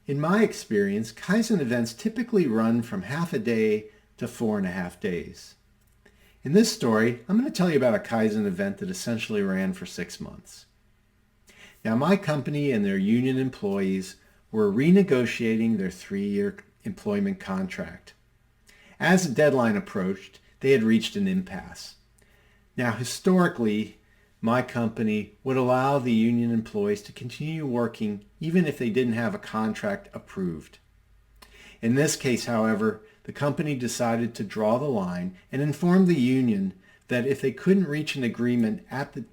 In my experience, Kaizen events typically run from half a day to 4.5 days. In this story, I'm going to tell you about a Kaizen event that essentially ran for 6 months. Now, my company and their union employees were renegotiating their 3-year employment contract. As the deadline approached, they had reached an impasse. Now, historically, my company would allow the union employees to continue working even if they didn't have a contract approved. In this case, however, the company decided to draw the line and inform the union that if they couldn't reach an agreement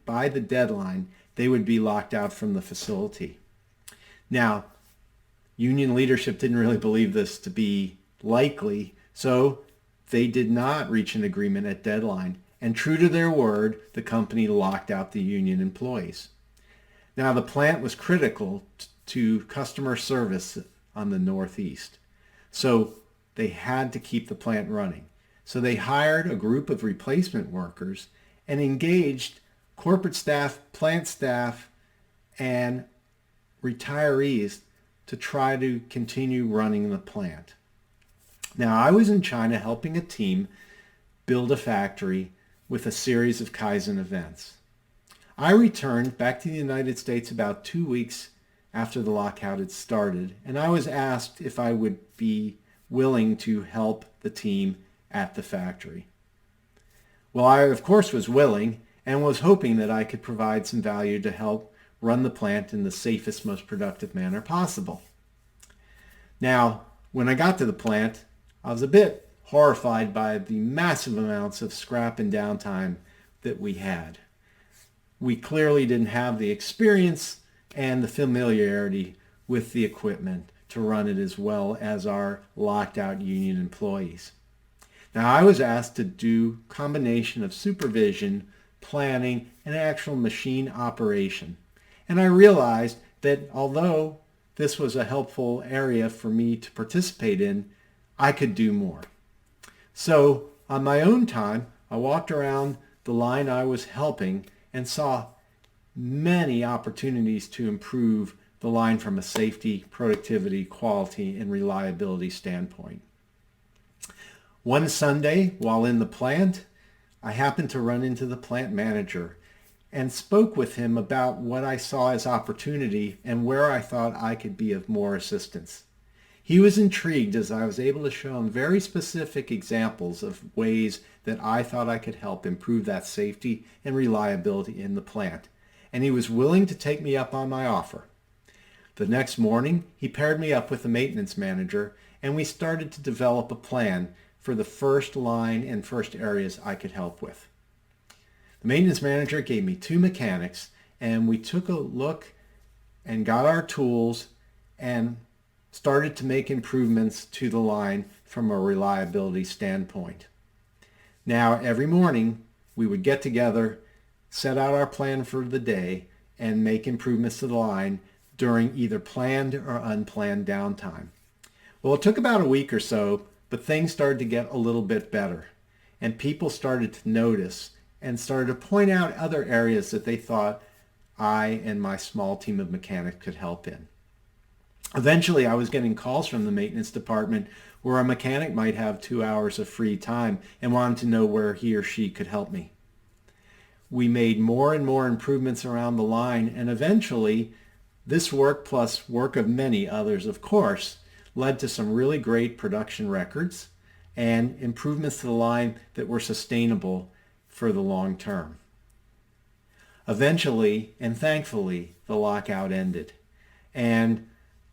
by the deadline, they would be locked out from the facility. Now, union leadership didn't really believe this to be likely, so they did not reach an agreement at deadline. And true to their word, the company locked out the union employees. Now, the plant was critical to customer service on the Northeast, so they had to keep the plant running. So they hired a group of replacement workers and engaged corporate staff, plant staff, and retirees to try to continue running the plant. Now, I was in China helping a team build a factory with a series of Kaizen events. I returned back to the United States about 2 weeks after the lockout had started, and I was asked if I would be willing to help the team at the factory. Well, I, of course, was willing and was hoping that I could provide some value to help run the plant in the safest, most productive manner possible. Now, when I got to the plant, I was a bit horrified by the massive amounts of scrap and downtime that we had. We clearly didn't have the experience and the familiarity with the equipment to run it as well as our locked out union employees. Now, I was asked to do a combination of supervision, planning, and actual machine operation. And I realized that although this was a helpful area for me to participate in, I could do more. So on my own time, I walked around the line I was helping and saw many opportunities to improve the line from a safety, productivity, quality, and reliability standpoint. One Sunday, while in the plant, I happened to run into the plant manager and spoke with him about what I saw as opportunity and where I thought I could be of more assistance. He was intrigued as I was able to show him very specific examples of ways that I thought I could help improve that safety and reliability in the plant, and he was willing to take me up on my offer. The next morning, he paired me up with the maintenance manager, and we started to develop a plan for the first line and first areas I could help with. The maintenance manager gave me 2 mechanics, and we took a look and got our tools and started to make improvements to the line from a reliability standpoint. Now, every morning, we would get together, set out our plan for the day, and make improvements to the line during either planned or unplanned downtime. Well, it took about a week or so, but things started to get a little bit better, and people started to notice and started to point out other areas that they thought I and my small team of mechanics could help in. Eventually, I was getting calls from the maintenance department where a mechanic might have 2 hours of free time and wanted to know where he or she could help me. We made more and more improvements around the line, and eventually, this work plus work of many others, of course, led to some really great production records and improvements to the line that were sustainable for the long term. Eventually, and thankfully, the lockout ended. And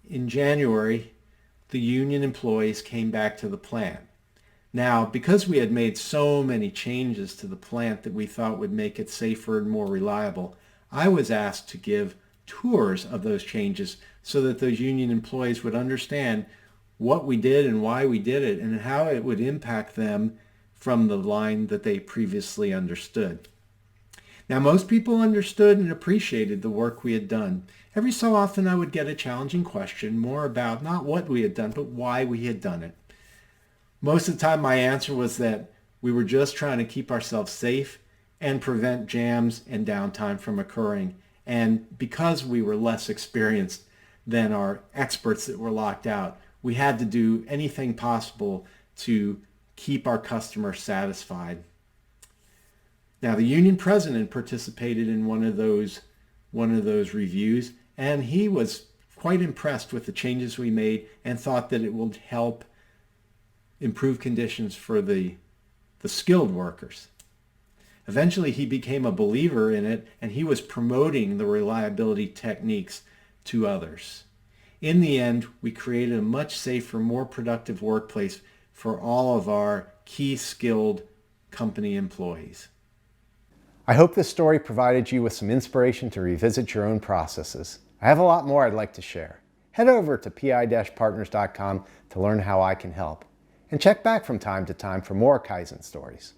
in January, the union employees came back to the plant. Now, because we had made so many changes to the plant that we thought would make it safer and more reliable, I was asked to give tours of those changes so that those union employees would understand what we did and why we did it and how it would impact them from the line that they previously understood. Now, most people understood and appreciated the work we had done. Every so often I would get a challenging question more about not what we had done, but why we had done it. Most of the time my answer was that we were just trying to keep ourselves safe and prevent jams and downtime from occurring. And because we were less experienced, than our experts that were locked out. We had to do anything possible to keep our customers satisfied. Now, the union president participated in one of those reviews, and he was quite impressed with the changes we made and thought that it will help improve conditions for the skilled workers. Eventually, he became a believer in it, and he was promoting the reliability techniques to others. In the end, we created a much safer, more productive workplace for all of our key skilled company employees. I hope this story provided you with some inspiration to revisit your own processes. I have a lot more I'd like to share. Head over to pi-partners.com to learn how I can help. And check back from time to time for more Kaizen stories.